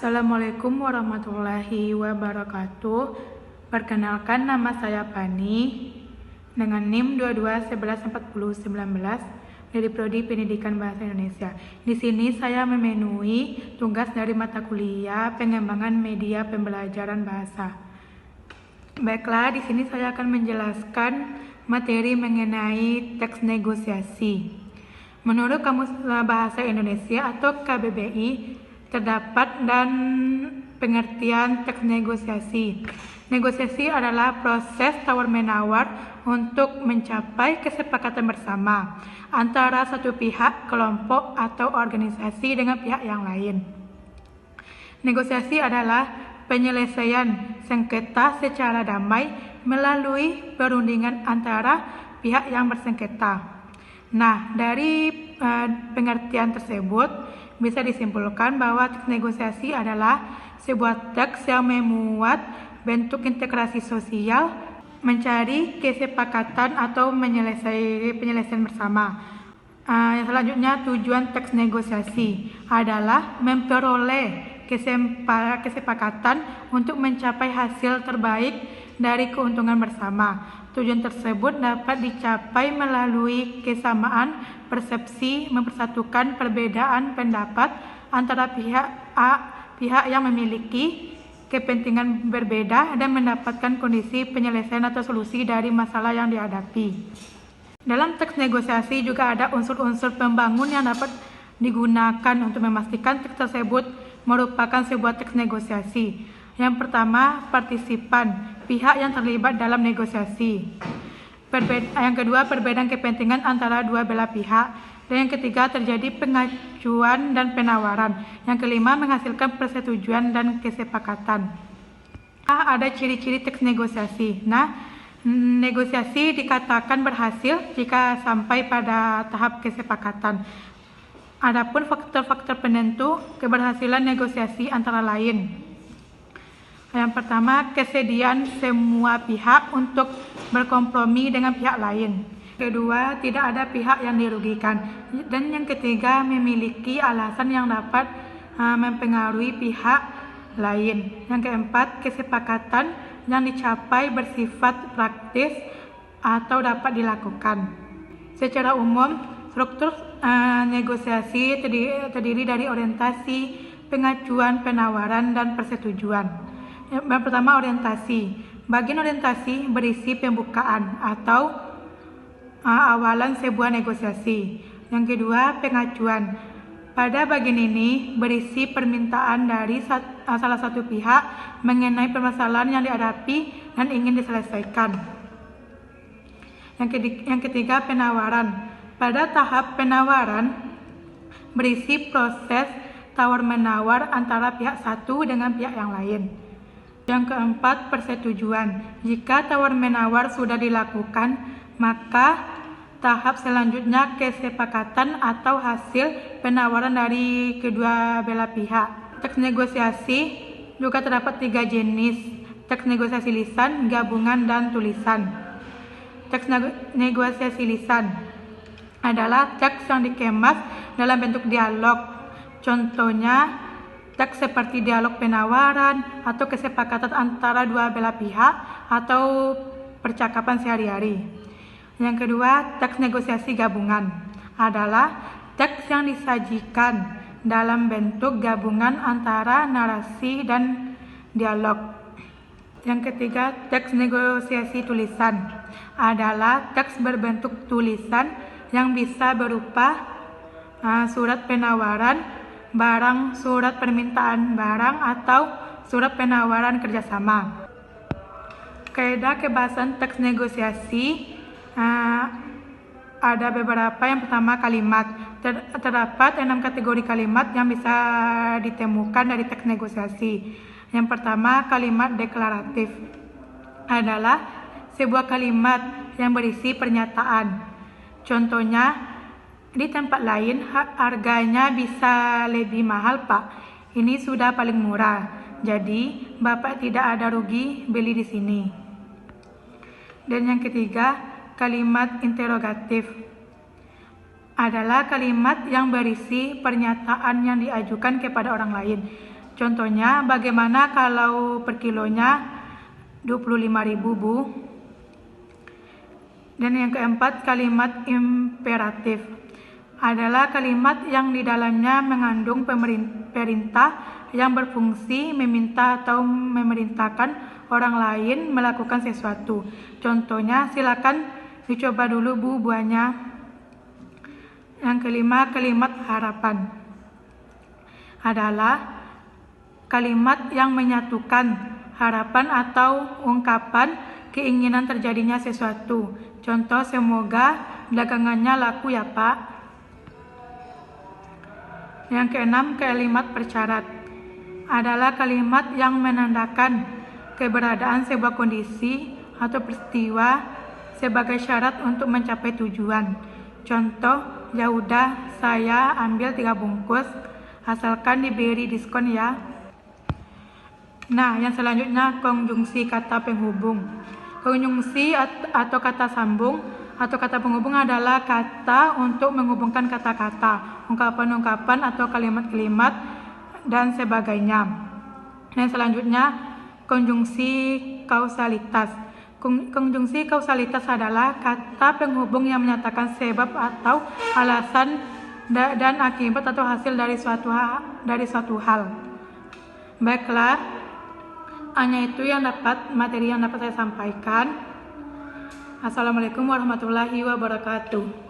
Assalamualaikum warahmatullahi wabarakatuh. Perkenalkan, nama saya Pani dengan NIM 22114019 dari Prodi Pendidikan Bahasa Indonesia. Di sini saya memenuhi tugas dari mata kuliah Pengembangan Media Pembelajaran Bahasa. Baiklah, di sini saya akan menjelaskan materi mengenai teks negosiasi. Menurut Kamus Bahasa Indonesia atau KBBI, terdapat dan pengertian teks negosiasi. Negosiasi adalah proses tawar-menawar untuk mencapai kesepakatan bersama antara satu pihak, kelompok, atau organisasi dengan pihak yang lain. Negosiasi adalah penyelesaian sengketa secara damai melalui perundingan antara pihak yang bersengketa. Nah, dari pengertian tersebut bisa disimpulkan bahwa teks negosiasi adalah sebuah teks yang memuat bentuk integrasi sosial, mencari kesepakatan atau penyelesaian bersama. Yang selanjutnya, tujuan teks negosiasi adalah memperoleh kesepakatan untuk mencapai hasil terbaik dari keuntungan bersama. Tujuan tersebut dapat dicapai melalui kesamaan persepsi, mempersatukan perbedaan pendapat antara pihak yang memiliki kepentingan berbeda dan mendapatkan kondisi penyelesaian atau solusi dari masalah yang dihadapi. Dalam teks negosiasi juga ada unsur-unsur pembangun yang dapat digunakan untuk memastikan teks tersebut merupakan sebuah teks negosiasi. Yang pertama, partisipan, pihak yang terlibat dalam negosiasi. Yang kedua, perbedaan kepentingan antara dua belah pihak. Dan yang ketiga, terjadi pengajuan dan penawaran. Yang kelima, menghasilkan persetujuan dan kesepakatan. Ada ciri-ciri teks negosiasi. Nah, negosiasi dikatakan berhasil jika sampai pada tahap kesepakatan. Adapun faktor-faktor penentu keberhasilan negosiasi antara lain. Yang pertama, kesediaan semua pihak untuk berkompromi dengan pihak lain. Kedua, tidak ada pihak yang dirugikan. Dan yang ketiga, memiliki alasan yang dapat mempengaruhi pihak lain. Yang keempat, kesepakatan yang dicapai bersifat praktis atau dapat dilakukan. Secara umum, struktur negosiasi terdiri dari orientasi, pengajuan, penawaran, dan persetujuan. Yang pertama, orientasi. Bagian orientasi berisi pembukaan atau awalan sebuah negosiasi. Yang kedua, pengajuan. Pada bagian ini berisi permintaan dari salah satu pihak mengenai permasalahan yang dihadapi dan ingin diselesaikan. Yang ketiga, penawaran. Pada tahap penawaran berisi proses tawar-menawar antara pihak satu dengan pihak yang lain. Yang keempat, persetujuan. Jika tawar-menawar sudah dilakukan, maka tahap selanjutnya kesepakatan atau hasil penawaran dari kedua belah pihak. Teks negosiasi juga terdapat 3 jenis: teks negosiasi lisan, gabungan, dan tulisan. Teks negosiasi lisan adalah teks yang dikemas dalam bentuk dialog. Contohnya, teks seperti dialog penawaran atau kesepakatan antara dua belah pihak atau percakapan sehari-hari. Yang kedua, teks negosiasi gabungan adalah teks yang disajikan dalam bentuk gabungan antara narasi dan dialog. Yang ketiga, teks negosiasi tulisan adalah teks berbentuk tulisan yang bisa berupa surat penawaran barang, surat permintaan barang, atau surat penawaran kerjasama. Kaidah kebahasan teks negosiasi ada beberapa. Yang pertama, kalimat. Terdapat 6 kategori kalimat yang bisa ditemukan dari teks negosiasi. Yang pertama, kalimat deklaratif adalah sebuah kalimat yang berisi pernyataan. Contohnya, di tempat lain harganya bisa lebih mahal, Pak. Ini sudah paling murah. Jadi, Bapak tidak ada rugi beli di sini. Dan yang ketiga, kalimat interrogatif adalah kalimat yang berisi pernyataan yang diajukan kepada orang lain. Contohnya, bagaimana kalau per kilonya 25.000, Bu? Dan yang keempat, kalimat imperatif adalah kalimat yang di dalamnya mengandung perintah yang berfungsi meminta atau memerintahkan orang lain melakukan sesuatu. Contohnya, silakan dicoba dulu, Bu, buahnya. Yang kelima, kalimat harapan adalah kalimat yang menyatukan harapan atau ungkapan keinginan terjadinya sesuatu. Contoh, semoga dagangannya laku ya, Pak. Yang keenam, kalimat persyarat adalah kalimat yang menandakan keberadaan sebuah kondisi atau peristiwa sebagai syarat untuk mencapai tujuan. Contoh, ya udah saya ambil 3 bungkus asalkan diberi diskon ya. Nah, yang selanjutnya konjungsi kata penghubung. Konjungsi atau kata sambung atau kata penghubung adalah kata untuk menghubungkan kata-kata, ungkapan-ungkapan atau kalimat-kalimat dan sebagainya. Dan selanjutnya konjungsi kausalitas. Konjungsi kausalitas adalah kata penghubung yang menyatakan sebab atau alasan dan akibat atau hasil dari suatu hal. Baiklah, hanya itu materi yang dapat saya sampaikan. Assalamualaikum warahmatullahi wabarakatuh.